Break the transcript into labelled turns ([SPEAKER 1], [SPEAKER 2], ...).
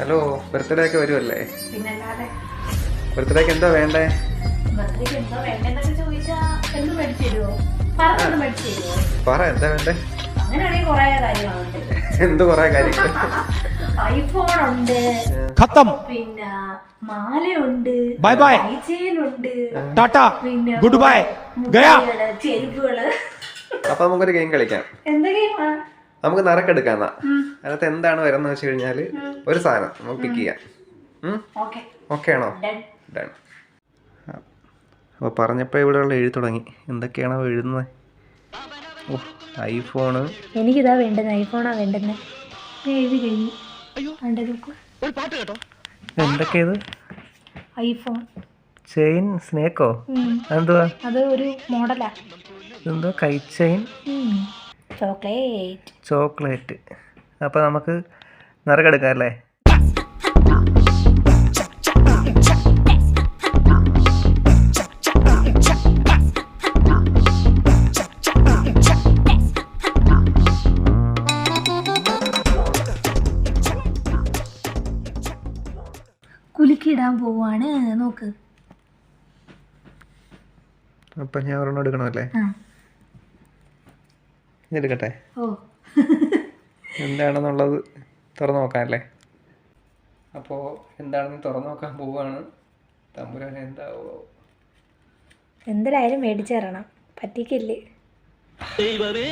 [SPEAKER 1] Hello, birthday ഒക്കെ വരുമല്ലേ?
[SPEAKER 2] പിന്നല്ലാതെ
[SPEAKER 1] ബർത്ത്ഡേക്ക് എന്താ വേണ്ടേ?
[SPEAKER 2] ബർത്ത്ഡേക്ക് എന്താ വേണ്ടെന്നൊക്കെ ചോദിച്ചാ എന്ത് മേടിച്ചു തരുമോ? പറഞ്ഞൊന്ന് മേടിച്ചു തരുമോ?
[SPEAKER 1] പറ, എന്താ വേണ്ടേ?
[SPEAKER 2] അങ്ങനെയാണെങ്കിൽ കുറെ കാര്യങ്ങളുണ്ട്.
[SPEAKER 1] എന്ത് കുറെ കാര്യങ്ങൾ?
[SPEAKER 2] ഐഫോൺ ഉണ്ട്, പിന്നെ മാലയുണ്ട്,
[SPEAKER 3] ബൈ ബൈ,
[SPEAKER 2] ചെയിനുണ്ട്,
[SPEAKER 3] ടാറ്റ,
[SPEAKER 2] പിന്നെ
[SPEAKER 3] ഗുഡ് ബൈ, ഗയാ,
[SPEAKER 2] ചെരുപ്പുകള്.
[SPEAKER 1] അപ്പൊ നമുക്കൊരു ഗെയിം കളിക്കാം.
[SPEAKER 2] എന്താ ഗെയിമാ?
[SPEAKER 1] നമുക്ക് നറുക്കെടുക്കാന്നാ. അതിനകത്ത് എന്താണ് വരുന്നത് വെച്ച് കഴിഞ്ഞാല് ഒരു സാധനം നമുക്ക് പിക്ക് ചെയ്യാം. ഓക്കെ ആണോ? ഡൺ. അപ്പോൾ പറഞ്ഞപ്പോൾ ഇവിടെയുള്ള എഴുതി തുടങ്ങി. എന്തൊക്കെയാണോ എഴുതുന്നത്? ഓ, ഐഫോണ്.
[SPEAKER 2] എനിക്കിതാ വേണ്ടത്, ഐഫോണാ വേണ്ടത്. എഴുതി കഴിഞ്ഞു.
[SPEAKER 1] എന്തൊക്കെയത്?
[SPEAKER 2] ഐഫോൺ,
[SPEAKER 1] ചെയിൻ, സ്നേക്കോ? എന്തുവാ
[SPEAKER 2] അത്? ഒരു മോഡലാ.
[SPEAKER 1] എന്തോ കൈ ചെയിൻ, ചോക്ലേറ്റ്. അപ്പോൾ നമുക്ക് നറുക്കെടുക്കാം അല്ലേ?
[SPEAKER 2] കുലുക്കിടാൻ പോവാണ്, നോക്ക്.
[SPEAKER 1] അപ്പം ഞാൻ ഒരെണ്ണം എടുക്കണമല്ലേ? എടുക്കട്ടെ.
[SPEAKER 2] ഓ,
[SPEAKER 1] എന്താണെന്നുള്ളത് തുറന്നു നോക്കാമല്ലേ? അപ്പോൾ എന്താണെന്ന് തുറന്നു നോക്കാൻ പോവാണ്. തമ്പുരാൻ എന്താവോ?
[SPEAKER 2] എന്തായാലും മേടിച്ചു തരണം, പറ്റിക്കില്ലേ?
[SPEAKER 4] ഒരു